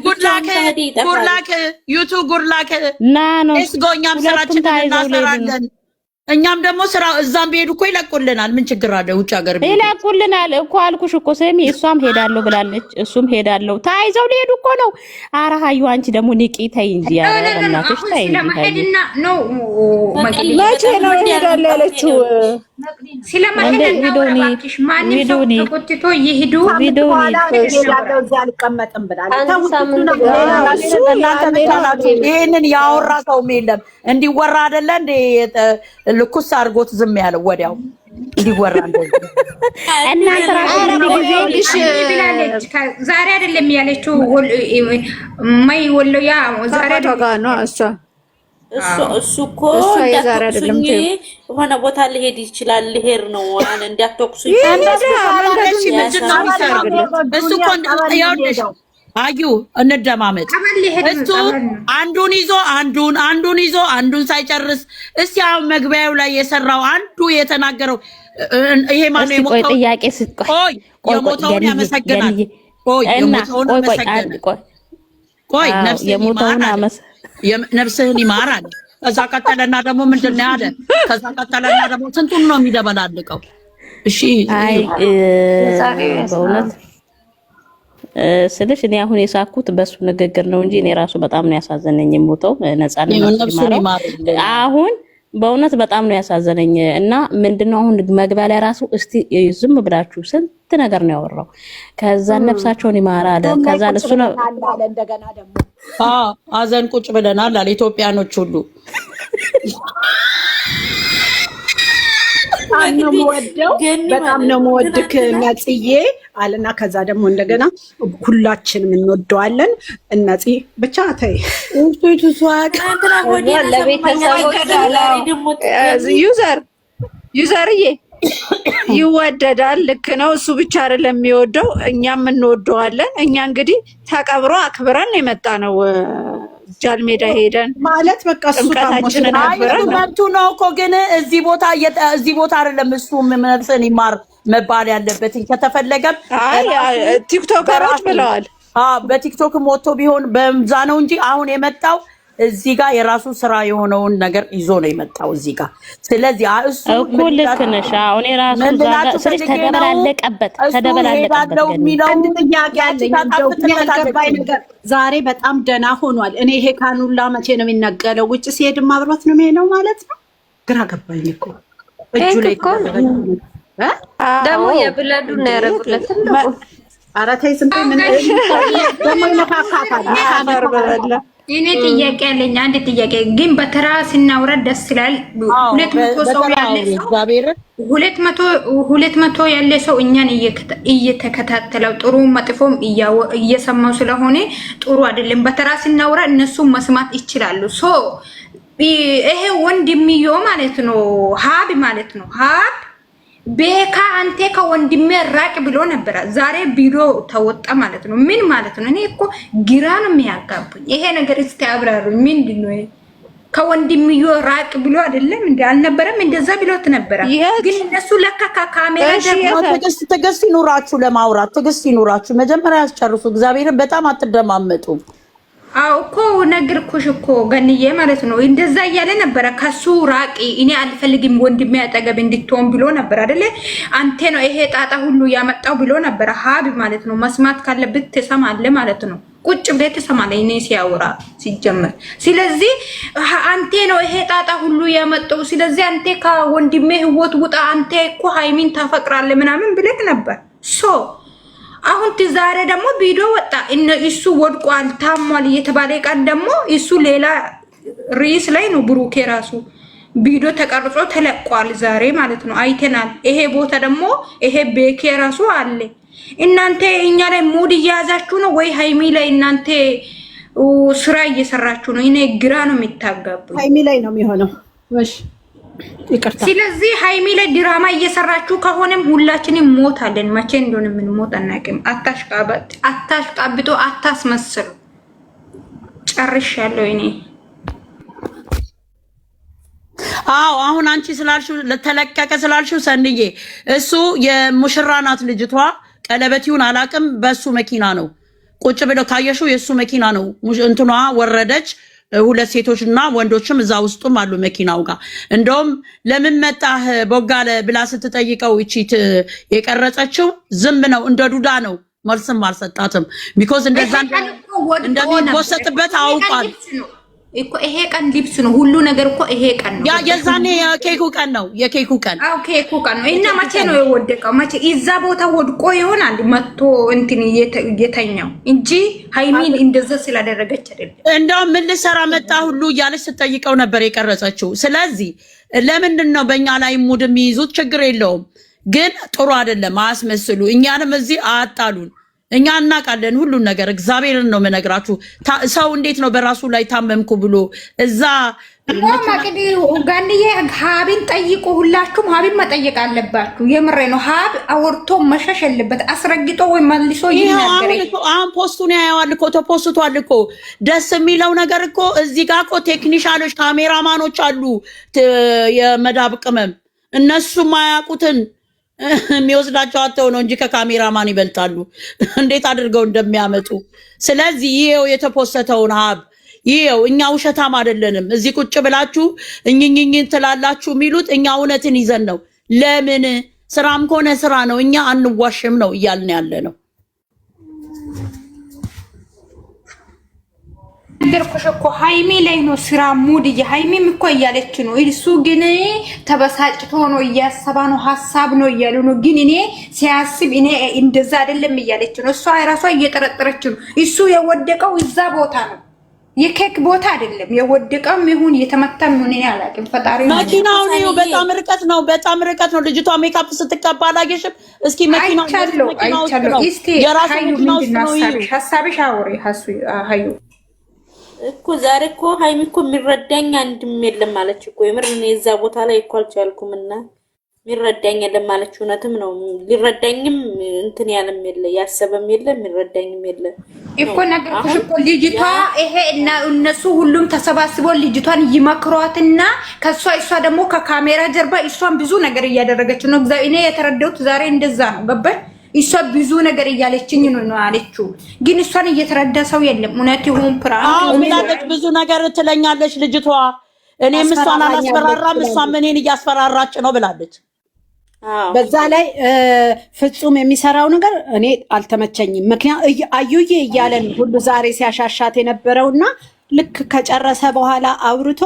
ጉድላክ ዩቱብ ጉድላክ ና ነው እስጎኛም ስራችንን እናሰራለን። እኛም ደግሞ ስራ እዛም ቢሄዱ እኮ ይለቁልናል። ምን ችግር አለ? ውጭ ሀገር ይለቁልናል እኮ አልኩሽ እኮ ስሚ፣ እሷም ሄዳለሁ ብላለች፣ እሱም ሄዳለሁ። ታይዘው ሊሄዱ እኮ ነው። ኧረ ሀዩ አንቺ ደግሞ ንቂ ተይ እንጂ። ኧረ በእናትሽ ተይ እንጂ። ነው መቼ ነው ሄዳለሁ ያለችው? ስለማሄድ ነው። እባክሽ ማንም ሰው ተቆጥቶ ይሄዱ። ሄዳለሁ እዚያ አልቀመጥም ብላለች። ይሄንን ያወራ ሰውም የለም። እንዲወራ አይደለ እንዴ ልኩስ አድርጎት ዝም ያለው ወዲያው እንዲወራ እንደዚህ እናንተ ራስሽ ብላለች። ዛሬ አይደለም ያለችው ማይ ወሎያ ዛሬ ነው እሱ እኮ ዛሬ አይደለም የሆነ ቦታ ሊሄድ ይችላል። ልሄድ ነው አለ እንዲያተኩሱ እሱ እኮ እንደያውልሽ አዩ እንደማመጥ እሱ አንዱን ይዞ አንዱን ይዞ አንዱን ሳይጨርስ እስቲ አሁን መግቢያው ላይ የሰራው አንዱ የተናገረው ይሄ ማነው የሞተው? ጥያቄ ስትቆይ የሞተውን ያመሰግናል። የሞተውን ያመሰግናል። ነፍስህን ይማራል። ከዛ ቀጠለና ደግሞ ምንድን ነው ያለ? ከዛ ቀጠለና ደግሞ ስንቱን ነው የሚደበላልቀው? እሺ በእውነት ስልሽ እኔ አሁን የሳኩት በሱ ንግግር ነው እንጂ እኔ ራሱ በጣም ነው ያሳዘነኝ። ሞተው ነፃነት አሁን በእውነት በጣም ነው ያሳዘነኝ። እና ምንድነው አሁን መግቢያ ላይ ራሱ እስቲ ዝም ብላችሁ ስንት ነገር ነው ያወራው። ከዛ ነፍሳቸውን ይማራል። ከዛ ለሱ ነው እንደገና ደግሞ አዘን ቁጭ ብለናል አለ ኢትዮጵያኖች ሁሉ በጣም ነው የምወድክ ነጽዬ አለና ከዛ ደግሞ እንደገና ሁላችንም እንወደዋለን። እነጽ ብቻ ተይ ዩዘርዬ ይወደዳል። ልክ ነው። እሱ ብቻ አይደለም የሚወደው፣ እኛም እንወደዋለን። እኛ እንግዲህ ተቀብሮ አክብረን የመጣ ነው። ጃል ሜዳ ሄደን ማለት በቃ እሱ ታሞሽነቱ ነው እኮ። ግን እዚህ ቦታ አይደለም እሱ ነፍስን ይማር መባል ያለበት። ከተፈለገም ቲክቶከሮች ብለዋል። በቲክቶክም ወጥቶ ቢሆን በዛ ነው እንጂ አሁን የመጣው እዚህ ጋር የራሱ ስራ የሆነውን ነገር ይዞ ነው የመጣው እዚህ ጋር። ስለዚህ እሱ እኮ ልክ ነሽ። አሁን የራሱ ስለዚህ ተደበላለቀበት አንድ ጥያቄ አለኝ። ያልገባኝ ነገር ዛሬ በጣም ደህና ሆኗል። እኔ ይሄ ካኑላ መቼ ነው የሚነቀለው? ውጭ ሲሄድም አብሮት ነው የሚሄደው ማለት ነው። ግራ ገባኝ እኮ እጁ ላይ ደግሞ የብለዱ ነው ያደረጉለት። ኧረ ተይ ስንት ምን ደግሞ ይነካካታል። እኔ ጥያቄ አለኝ። አንድ ጥያቄ ግን በተራ ስናወራ ደስ ይላል። 200 ሰው ያለ ሰው 200 ያለ ሰው እኛን እየተከታተለው ጥሩ መጥፎም እየሰማው ስለሆነ ጥሩ አይደለም። በተራ ስናወራ እነሱ መስማት ይችላሉ። ሶ ይሄ ወንድምዮ ማለት ነው፣ ሀብ ማለት ነው። ሀብ ቤካ አንተ ከወንድሜ ራቅ ብሎ ነበር። ዛሬ ቪዲዮ ተወጣ ማለት ነው። ምን ማለት ነው? እኔ እኮ ግራ ነው የሚያጋቡኝ ይሄ ነገር። እስቲ አብራሩኝ። ምንድነው? ከወንድምዮ ራቅ ብሎ አይደለም እንዴ? አልነበረም? እንደዛ ብሎት ነበር። ግን እነሱ ለካ ካሜራ ደግሞ ትዕግስት ይኑራችሁ፣ ለማውራት ትዕግስት ይኑራችሁ። መጀመሪያ ያስጨርሱ። እግዚአብሔርን በጣም አትደማመጡ። አው እኮ ነገርኩሽ እኮ ገንዬ ማለት ነው። እንደዛ እያለ ነበር። ከሱ ራቂ፣ እኔ አልፈልግም ወንድሜ አጠገብ እንድትሆን ብሎ ነበር አይደለ? አንተ ነው ይሄ ጣጣ ሁሉ ያመጣው ብሎ ነበር። ሀብ ማለት ነው። መስማት ካለብህ ትሰማለህ ማለት ነው። ቁጭ ብለህ ትሰማለህ እኔ ሲያወራ ሲጀመር። ስለዚህ አንተ ነው ይሄ ጣጣ ሁሉ ያመጣው። ስለዚህ አንተ ከወንድሜ ህይወት ውጣ፣ አንተ እኮ ሃይሚን ታፈቅራለህ ምናምን ብለህ ነበር። አሁን ዛሬ ደግሞ ቪዲዮ ወጣ። እሱ ወድቋል ታሟል እየተባለ ቀን ደግሞ እሱ ሌላ ርዕስ ላይ ነው። ብሩኬ ራሱ ቪዲዮ ተቀርጾ ተለቋል ዛሬ ማለት ነው። አይተናል። ይሄ ቦታ ደግሞ ይሄ ቤኬ ራሱ አለ። እናንተ እኛ ላይ ሙድ እያያዛችሁ ነው ወይ ሃይሚ ላይ እናንተ ስራ እየሰራችሁ ነው? እኔ ግራ ነው የሚታጋቡ። ሃይሚ ላይ ነው የሚሆነው። እሺ ይቅርታ። ስለዚህ ሃይሚ ላይ ድራማ እየሰራችሁ ከሆነም ሁላችንም ሞታለን። መቼ እንደሆነ ምን ሞት አናውቅም። አታሽቃብጦ አታስመስሉ። ጨርሻለሁ እኔ። አሁን አንቺ ስላልሽው ለተለቀቀ ስላልሽው ሰንዬ እሱ የሙሽራ ናት ልጅቷ። ቀለበት ይሁን አላውቅም። በሱ መኪና ነው ቁጭ ብለው ካየሽው የሱ መኪና ነው። እንትኗ ወረደች። ሁለት ሴቶችና ወንዶችም እዛ ውስጡም አሉ መኪናው ጋር። እንደውም ለምን መጣህ ቦጋለ ብላ ስትጠይቀው እቺት የቀረጸችው ዝም ነው እንደ ዱዳ ነው። መልስም አልሰጣትም። ቢኮዝ እንደዛ እንደሚወሰጥበት አውቋል እኮ። ይሄ ቀን ልብስ ነው ሁሉ ነገር እኮ ይሄ ቀን ነው። ያ የዛኔ የኬኩ ቀን ነው የኬኩ ቀን። አዎ ኬኩ ቀን ነው። እና መቼ ነው የወደቀው? መቼ እዛ ቦታ ወድቆ ይሆናል መጥቶ እንትን የተኛው እንጂ ሃይሚን እንደዛ ስላደረገች አይደለም። እንደውም ምን ልሰራ መጣ ሁሉ እያለች ስትጠይቀው ነበር የቀረጸችው። ስለዚህ ለምንድን ነው በእኛ ላይ ሙድ የሚይዙት? ችግር የለውም ግን ጥሩ አይደለም። አያስመስሉ። እኛንም እዚህ አጣሉን። እኛ እናውቃለን ሁሉን ነገር። እግዚአብሔርን ነው የምነግራችሁ። ሰው እንዴት ነው በራሱ ላይ ታመምኩ ብሎ እዛ ማቅዲ ጋንዬ ሀቢን ጠይቁ። ሁላችሁም ሀቢን መጠየቅ አለባችሁ። የምሬ ነው። ሀብ አወርቶ መሸሽ የለበት። አስረግጦ ወይ መልሶ ይናገር። አሁን ፖስቱን ያየዋል እኮ ተፖስቷል እኮ። ደስ የሚለው ነገር እኮ እዚህ ጋር እኮ ቴክኒሻኖች ካሜራማኖች አሉ፣ የመዳብ ቅመም። እነሱ ማያውቁትን የሚወስዳቸው አተው ነው እንጂ ከካሜራማን ይበልጣሉ እንዴት አድርገው እንደሚያመጡ። ስለዚህ ይሄው የተፖሰተውን ሀብ ይሄው። እኛ ውሸታም አይደለንም። እዚህ ቁጭ ብላችሁ እኝኝኝ ትላላችሁ የሚሉት እኛ እውነትን ይዘን ነው። ለምን ስራም ከሆነ ስራ ነው። እኛ አንዋሽም ነው እያልን ያለ ነው። ነገርኩሽ እኮ ሃይሚ ላይ ነው ስራ ሙድ ሃይሚም እኮ እያለች ነው። እሱ ግን ተበሳጭቶ ነው እያሰባ ነው ሐሳብ ነው እያሉ ነው። ግን እኔ ሲያስብ እኔ እንደዛ አይደለም እያለች ነው። እሷ ራሷ እየጠረጠረች ነው። እሱ የወደቀው እዛ ቦታ ነው፣ የኬክ ቦታ አይደለም። የወደቀም ይሁን የተመታም ይሁን እኔ አላውቅም። ፈጣሪ ነው። መኪናው ነው በጣም ርቀት ነው፣ በጣም ርቀት ነው። ልጅቷ ሜካፕ ስትቀባ አላየሽም? እስኪ መኪናው አይቻለሁ። እስቲ የራሱ መኪናው ነው። ሐሳብሽ አውሪ ሀዩ እኮ ዛሬ እኮ ሃይሚ እኮ የሚረዳኝ አንድም የለም ማለች እኮ። የምር እኔ እዛ ቦታ ላይ እኮ አልቻልኩምና የሚረዳኝ የለም ማለች። እውነትም ነው። ሊረዳኝም እንትን ያለም የለ፣ ያሰበም የለ፣ የሚረዳኝም የለ እኮ። ነገርኩሽ እኮ ልጅቷ ይሄ እና እነሱ ሁሉም ተሰባስበው ልጅቷን ይመክሯትና እሷ ደግሞ ከካሜራ ጀርባ እሷን ብዙ ነገር እያደረገች ነው። እኔ የተረዳሁት ዛሬ እንደዛ ነው። ገባሽ? እሷ ብዙ ነገር እያለችኝ ነው አለችው። ግን እሷን እየተረዳ ሰው የለም። እውነት ይሁን ፕራንክ ብዙ ነገር ትለኛለች ልጅቷ። እኔም እሷን አላስፈራራም፣ እሷም እኔን እያስፈራራች ነው ብላለች። በዛ ላይ ፍጹም የሚሰራው ነገር እኔ አልተመቸኝም። ምክንያቱም አዩዬ እያለን ሁሉ ዛሬ ሲያሻሻት የነበረውና ልክ ከጨረሰ በኋላ አውርቶ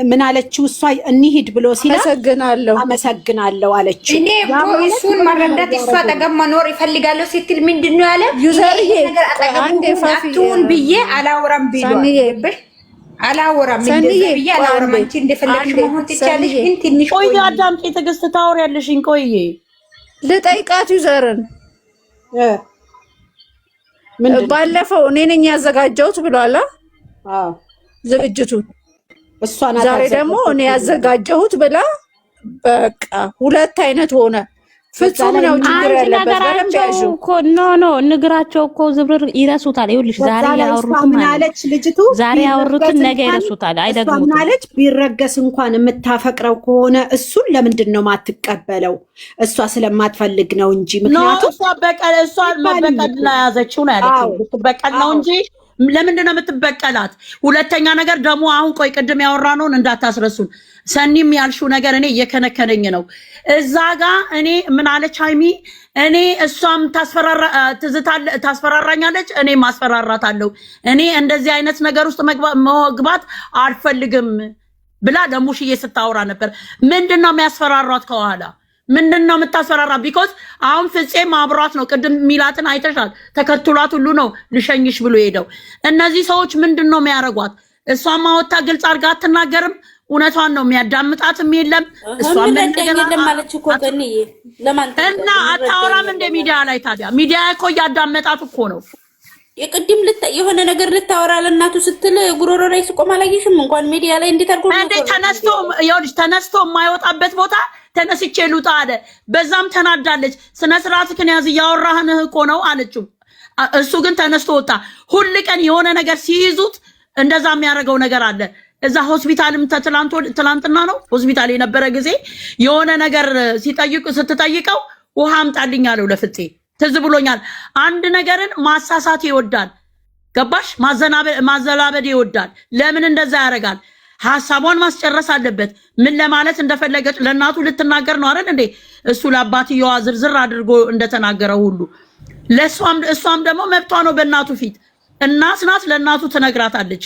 ምን አለችው? እሷ እንሂድ ብሎ ሲላ አመሰግናለሁ አለችው። እኔ እሱን መረዳት እሷ አጠገብ መኖር ይፈልጋለሁ ስትል ምንድን ነው ያለ? ዩዘርዬ አጠገቡን ብዬ አላወራም ብዬሽ አላወራም ብዬ አላወራም። አንቺ እንደፈለግሽ መሆን ትቻለሽ። ግን ትንሽ ቆይ አዳምጪ፣ ትዕግስት ታወሪያለሽኝ። ቆይ ልጠይቃት ዩዘርን ባለፈው እኔ ነኝ ያዘጋጀሁት ብሏላ ዝግጅቱን። ዛሬ ደግሞ እኔ ያዘጋጀሁት ብላ በቃ ሁለት አይነት ሆነ። ፍጹም ነው ችግር ያለበት። በደንብ ያዡ እኮ ኖ ንግራቸው እኮ ዝብር ይረሱታል። ይኸውልሽ ዛሬ ያወሩትን ማለች ልጅቱ ዛሬ ያወሩትን ነገ ይረሱታል። አይደግሙትም ማለች። ቢረገስ እንኳን የምታፈቅረው ከሆነ እሱን ለምንድን ነው ማትቀበለው? እሷ ስለማትፈልግ ነው እንጂ። ምክንያቱም እሷ መበቀል ነው ያዘችው ነው ያለችው። ልትበቀል ነው እንጂ ለምንድን ነው የምትበቀላት? ሁለተኛ ነገር ደግሞ አሁን ቆይ ቅድም ያወራነውን እንዳታስረሱን። ሰኒም ያልሽው ነገር እኔ እየከነከነኝ ነው። እዛ ጋ እኔ ምን አለች ሃይሚ? እኔ እሷም ታስፈራራኛለች፣ እኔ ማስፈራራታለሁ። እኔ እንደዚህ አይነት ነገር ውስጥ መግባት አልፈልግም ብላ ለሙሽዬ ስታወራ ነበር። ምንድን ነው የሚያስፈራሯት ከኋላ? ምንድን ነው የምታስፈራራ? ቢኮዝ አሁን ፍፄም አብሯት ነው። ቅድም ሚላትን አይተሻል። ተከትሏት ሁሉ ነው ልሸኝሽ ብሎ ሄደው። እነዚህ ሰዎች ምንድን ነው የሚያደርጓት? እሷም አወጣ ግልጽ አድርጋ አትናገርም። እውነቷን ነው። የሚያዳምጣትም የለም። እሷም ማለች እኮ እና አታወራም እንደ ሚዲያ ላይ። ታዲያ ሚዲያ እኮ እያዳመጣት እኮ ነው። የቅድም የሆነ ነገር ልታወራ ለእናቱ ስትል ጉሮሮ ላይ ስቆም አላየሽም? እንኳን ሚዲያ ላይ እንዴት አድርጎ ተነስቶ የማይወጣበት ቦታ ተነስቼ ልውጣ አለ። በዛም ተናዳለች። ስነ ስርዓትህን ያዝ እያወራህንህ እኮ ነው አለችው። እሱ ግን ተነስቶ ወጣ። ሁል ቀን የሆነ ነገር ሲይዙት እንደዛ የሚያደርገው ነገር አለ። እዛ ሆስፒታልም ትላንትና ነው ሆስፒታል የነበረ ጊዜ የሆነ ነገር ስትጠይቀው ውሃ አምጣልኝ አለው ለፍፄ። ትዝ ብሎኛል። አንድ ነገርን ማሳሳት ይወዳል። ገባሽ? ማዘላበድ ይወዳል። ለምን እንደዛ ያደርጋል? ሐሳቧን ማስጨረስ አለበት። ምን ለማለት እንደፈለገች ለእናቱ ልትናገር ነው አይደል እንዴ? እሱ ለአባትየዋ ዝርዝር አድርጎ እንደተናገረው ሁሉ እሷም ደግሞ መብቷ ነው በእናቱ ፊት። እናት ናት፣ ለእናቱ ትነግራታለች።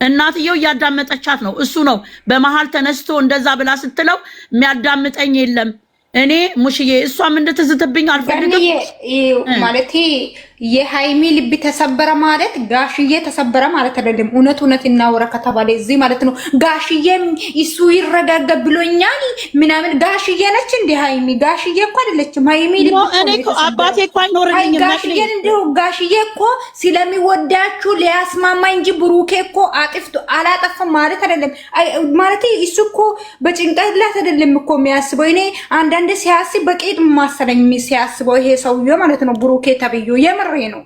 እናትየው እያዳመጠቻት ነው። እሱ ነው በመሃል ተነስቶ እንደዛ ብላ ስትለው የሚያዳምጠኝ የለም። እኔ ሙሽዬ እሷም እንድትዝትብኝ አልፈልግም ማለት የሃይሚ ልብ ተሰበረ ማለት ጋሽዬ ተሰበረ ማለት አይደለም። እውነት እናወራ ከተባለ እዚህ ማለት ነው። ጋሽዬም እሱ ይረጋጋ ብሎኛል ምናምን። ጋሽዬ ነች እንዴ ሃይሚ? ጋሽዬ እኮ አይደለችም ሃይሚ። እኔ እኮ አባቴ እኮ አይኖርልኝም። ጋሽዬ እንደው ጋሽዬ እኮ ስለሚወዳችሁ ሊያስማማ እንጂ ብሩኬ እኮ አላጠፋም ማለት አይደለም። ማለት እሱ እኮ በጭንቅላት አይደለም እኮ የሚያስበው። እኔ አንዳንድ ሲያስብ በቄጥ ማሰለኝ ሲያስበው ይሄ ሰውዬ ማለት ነው ብሩኬ ተብዮ የምሬ ነው።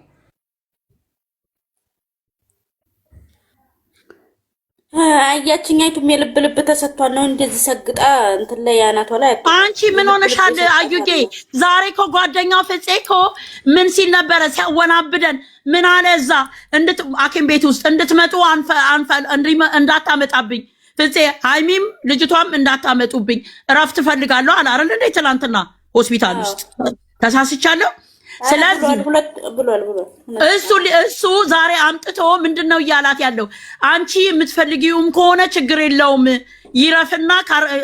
አያችኛይቱም የልብ ልብ ተሰጥቷል ነው እንደዚህ ሰግጣ እንትን ላይ ያናቷ ላይ። አንቺ ምን ሆነሻል አዩጌ? ዛሬ እኮ ጓደኛው ፍፄ እኮ ምን ሲል ነበረ ሲያወናብደን? ምን አለ እዛ ሐኪም ቤት ውስጥ እንድትመጡ እንዳታመጣብኝ ፍፄ፣ ሃይሚም ልጅቷም እንዳታመጡብኝ እረፍት ፈልጋለሁ አለ አይደል እንዴ? ትናንትና ሆስፒታል ውስጥ ተሳስቻለሁ። ስለዚህ እሱ ዛሬ አምጥቶ ምንድነው እያላት ያለው? አንቺ የምትፈልጊውም ከሆነ ችግር የለውም ይረፍና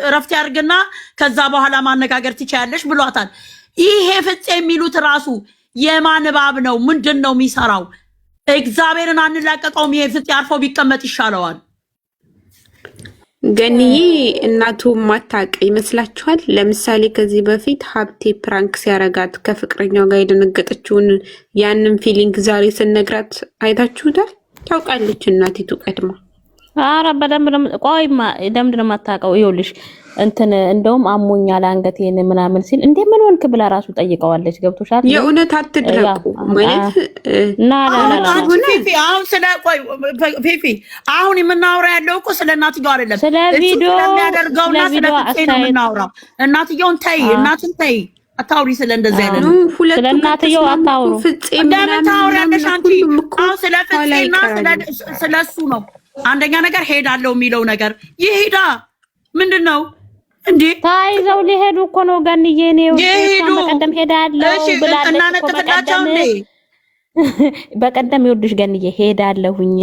እረፍት ያርግና ከዛ በኋላ ማነጋገር ትችያለሽ ብሏታል። ይሄ ፍፄ የሚሉት ራሱ የማንባብ ነው። ምንድነው የሚሰራው? እግዚአብሔርን አንላቀቀውም። ይሄ ፍፄ አርፎ ቢቀመጥ ይሻለዋል። ገንዬ እናቱ ማታውቅ ይመስላችኋል? ለምሳሌ ከዚህ በፊት ሀብቴ ፕራንክ ሲያረጋት ከፍቅረኛው ጋር የደነገጠችውን ያንን ፊሊንግ ዛሬ ስነግራት አይታችሁታል? ታውቃለች እናቲቱ ቀድማ። አረ በደንብ ቆይማ ደምድ ነው የማታውቀው። ይኸውልሽ እንትን እንደውም አሞኛል አንገቴን ምናምን ሲል እንዴ ምን ሆንክ ብላ ራሱ ጠይቀዋለች። ገብቶሻል? የእውነት አትድረቁ ማለት ፊፊ አሁን ስለ ቆይ ፊፊ አሁን የምናወራ ያለው እኮ ስለ እናትየው አይደለም፣ ስለ ቪዲዮ ስለሚያደርገውና ስለ ፍፄ ነው የምናወራው። እናትየውን ተይ፣ እናትን ተይ፣ አታውሪ ስለ እንደዚህ አይነት ነው። ስለ እናትየው አታውሩ። እንደምን ታወሪያለሽ አንቺ? አሁን ስለ ፍፄና ስለ እሱ ነው። አንደኛ ነገር ሄዳለው የሚለው ነገር ይሄዳ ምንድነው እንዴ? ታይዘው ሊሄዱ እኮ ነው ገንዬ። ነው በቀደም ሄዳለው ብላለች እኮ በቀደም ይወድሽ ገንዬ ሄዳለሁኝ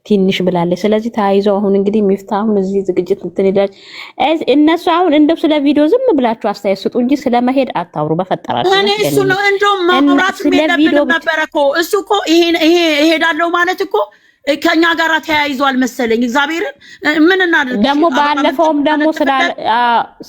ትንሽ ብላለች። ስለዚህ ታይዘው አሁን እንግዲህ ሚፍታሁን እዚህ ዝግጅት እንትን ይላል። እነሱ አሁን እንደው ስለ ቪዲዮ ዝም ብላችሁ አስተያየት ስጡ እንጂ ስለመሄድ አታውሩ በፈጠራችሁ። እኔ እሱ ነው እንደውም ማውራት የሚለብን ነበር እኮ እሱ እኮ ይሄ ሄዳለው ማለት እኮ ከኛ ጋር ተያይዟል መሰለኝ። እግዚአብሔርን ምን እናድርግ ደግሞ ባለፈውም ደግሞ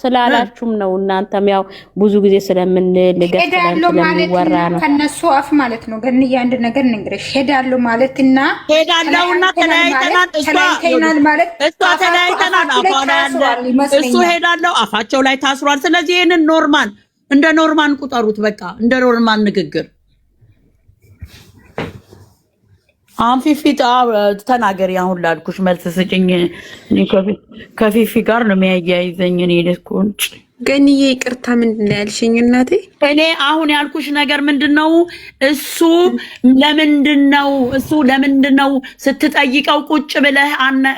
ስላላችሁም ነው እናንተም ያው ብዙ ጊዜ ስለምንልገት ስለሚወራ ነው ከነሱ አፍ ማለት ነው። ግን አንድ ነገር ንግረሽ ሄዳለሁ ማለትና ሄዳለውና ተለያይተናል እሷ ተለያይተናል አፋላ ያለ እሱ ሄዳለው አፋቸው ላይ ታስሯል። ስለዚህ ይሄንን ኖርማል እንደ ኖርማል ቁጠሩት። በቃ እንደ ኖርማል ንግግር አሁን ፊፊ ተናገሪ። አሁን ላልኩሽ መልስ ስጭኝ። ከፊፊ ጋር ነው የሚያያይዘኝ። እኔ ልኩንጭ ገንዬ ይቅርታ ምንድን ነው ያልሽኝ እናቴ? እኔ አሁን ያልኩሽ ነገር ምንድነው? እሱ ለምንድነው ስትጠይቀው ቁጭ ብለህ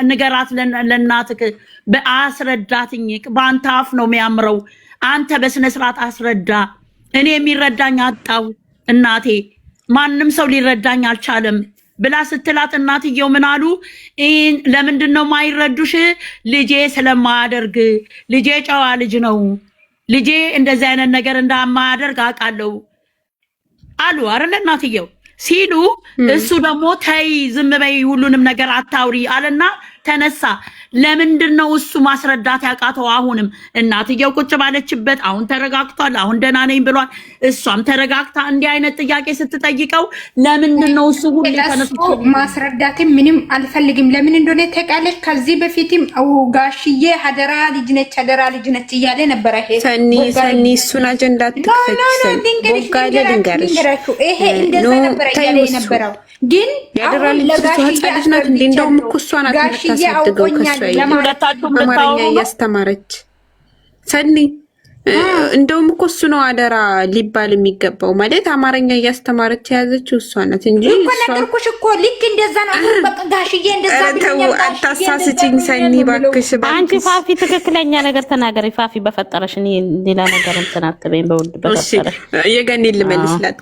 ንገራት ለእናትህ በአስረዳትኝ። በአንተ አፍ ነው የሚያምረው። አንተ በስነ ስርዓት አስረዳ። እኔ የሚረዳኝ አጣው እናቴ፣ ማንም ሰው ሊረዳኝ አልቻለም ብላ ስትላት እናትየው ምን አሉ? ለምንድነው ማይረዱሽ? ልጄ ስለማያደርግ፣ ልጄ ጨዋ ልጅ ነው፣ ልጄ እንደዚህ አይነት ነገር እንደማያደርግ አውቃለሁ አሉ አይደል እናትየው ሲሉ፣ እሱ ደግሞ ተይ ዝም በይ ሁሉንም ነገር አታውሪ አለና ተነሳ። ለምንድነው እሱ ማስረዳት ያቃተው? አሁንም እናትየው ቁጭ ባለችበት አሁን ተረጋግቷል፣ አሁን ደህና ነኝ ብሏል። እሷም ተረጋግታ እንዲህ አይነት ጥያቄ ስትጠይቀው ለምንድነው እሱ ሁሉ ተነስቶ ማስረዳት ምንም አልፈልግም። ለምን እንደሆነ ተቃለች። ከዚህ በፊትም ጋሽዬ ሀደራ ልጅ ነች እያለ ነበረ። ሰኒ እሱን አጀንዳ ትከፈች ልንገርሽ። ይሄ እንደዛ ነበረ እያለ የነበረው ግን ያደራል ልጅ ናት እንዴ? እንደውም እኮ እሷ ናት የምታሳድገው ከሷ አማርኛ እያስተማረች። ሰኒ እንደውም እኮ እሱ ነው አደራ ሊባል የሚገባው። ማለት አማርኛ እያስተማረች የያዘችው እሷ ናት እንጂ እኮ ነገርኩሽ እኮ ልክ እንደዛ ነው። በቃ ጋሽዬ እንደዛ ተው አታሳስችኝ ሰኒ ባክሽ። አንቺ ፋፊ ትክክለኛ ነገር ተናገሪ ፋፊ በፈጠረሽ። እኔ ሌላ ነገር እንትን አትበይኝ በውድ በፈጠረሽ። የገኒ ልመልስላት